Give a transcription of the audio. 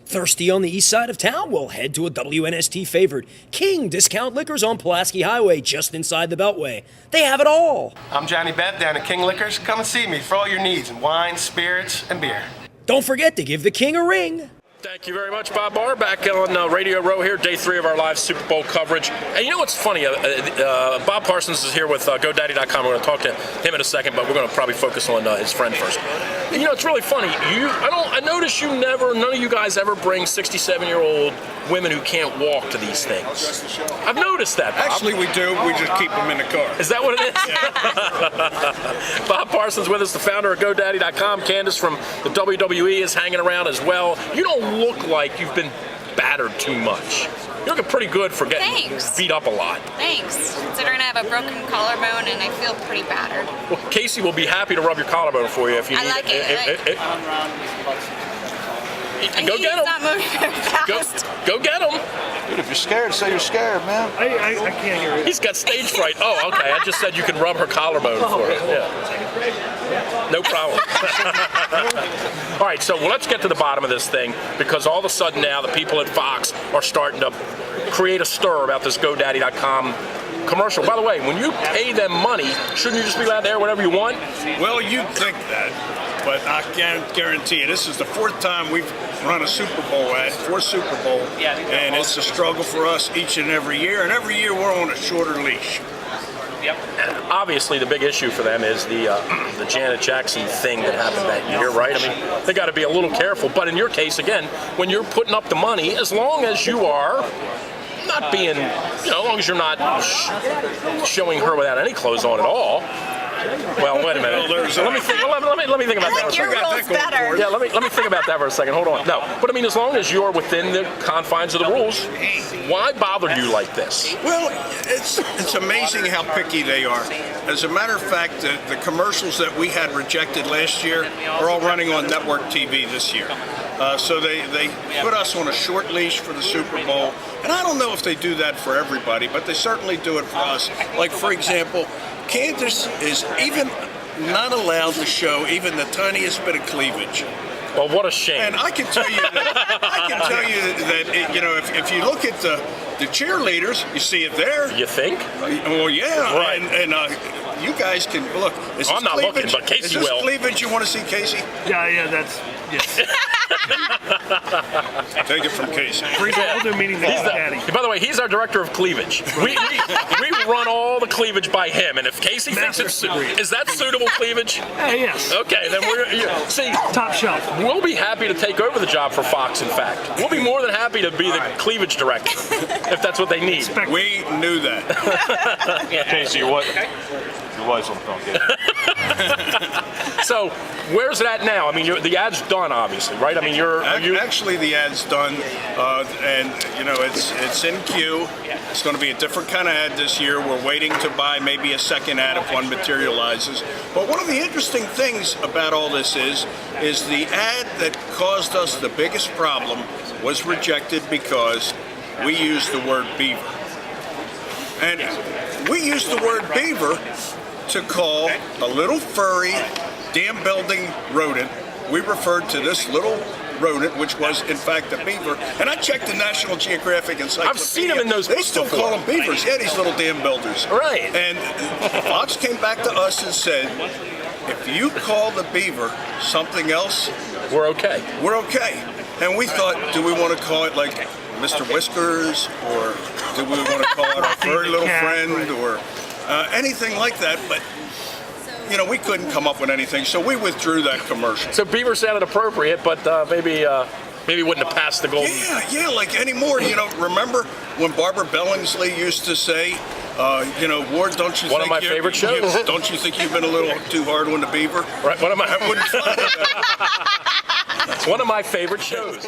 Thirsty on the east side of town? Well, head to a WNST favorite, King Discount Liquors on Pulaski Highway, just inside the Beltway. They have it all. I'm Johnny Beth down at King Liquors. Come and see me for all your needs in wine, spirits, and beer. Don't forget to give the King a ring. Thank you very much, Bob Barr. Back on Radio Row here, day 3 of our live Super Bowl coverage. And you know what's funny? Bob Parsons is here with Godaddy.com. We're going to talk to him in a second, but we're going to probably focus on his friend first. And, you know, it's really funny. I notice none of you guys ever bring 67-year-old women who can't walk to these things. I've noticed that, Bob. Actually, we do. We just keep them in the car. Is that what it is? Bob Parsons with us, the founder of GoDaddy.com. Candace from the WWE is hanging around as well. You don't look like you've been battered too much. You're looking pretty good for getting beat up a lot. Thanks. Considering I have a broken collarbone and I feel pretty battered. Well, Casey will be happy to rub your collarbone for you if you need it. Go get him. Not moving fast. Go get him. Dude, if you're scared, say you're scared, man. I can't hear it. He's got stage fright. Oh, okay. I just said you can rub her collarbone for her. Yeah. No problem. All right, so let's get to the bottom of this thing, because all of a sudden now the people at Fox are starting to create a stir about this GoDaddy.com commercial. By the way, when you pay them money, shouldn't you just be allowed to air whatever you want? Well, you'd think that, but I can't guarantee you. This is the 4th time we've run a Super Bowl ad, 4 Super Bowl, and it's a struggle for us each and every year, and every year we're on a shorter leash. Yep. Obviously, the big issue for them is the Janet Jackson thing that happened that year, right? I mean, they got to be a little careful. But in your case, again, when you're putting up the money, as long as you are not being, as long as you're not showing her without any clothes on at all. Well, wait a minute. Let me think about that. Like your rule's better. Yeah, let me think about that for a second. Hold on. No, but I mean, as long as you're within the confines of the rules, why bother you like this? Well, it's amazing how picky they are. As a matter of fact, the commercials that we had rejected last year are all running on network TV this year. So they put us on a short leash for the Super Bowl. And I don't know if they do that for everybody, but they certainly do it for us. Like, for example, Candace is even not allowed to show even the tiniest bit of cleavage. Well, what a shame. And I can tell you that, if you look at the cheerleaders, you see it there. You think? Well, yeah. Right. And you guys can look. I'm not looking, but Casey will. Is this cleavage you want to see, Casey? Yeah, that's, yes. Take it from Casey. By the way, he's our director of cleavage. We run all the cleavage by him, and if Casey thinks it's is that suitable cleavage? Yes. Okay, then see, top shelf. We'll be happy to take over the job for Fox. In fact, we'll be more than happy to be the cleavage director if that's what they need. We knew that. Casey, your wife's on the phone. So, where's it at now? I mean, the ad's done, obviously, right? I mean, Actually, the ad's done, and it's in queue. It's going to be a different kind of ad this year. We're waiting to buy maybe a second ad if one materializes. But one of the interesting things about all this is the ad that caused us the biggest problem was rejected because we used the word beaver. And we used the word beaver to call a little furry, dam-building rodent. We referred to this little rodent, which was in fact a beaver. And I checked the National Geographic Encyclopedia. I've seen them in those They books still before. call them beavers. Yeah, these little dam builders. Right. And Fox came back to us and said, if you call the beaver something else, we're okay. We're okay. And we thought, do we want to call it like Mr. Whiskers, or do we want to call it our furry little friend, or anything like that? But we couldn't come up with anything, so we withdrew that commercial. So beaver sounded appropriate, but maybe wouldn't have passed the golden. Yeah, like anymore. Remember when Barbara Billingsley used to say, Ward, don't you one think of my favorite shows? Don't you think you've been a little too hard on the beaver? Right. I wouldn't. One of my favorite shows.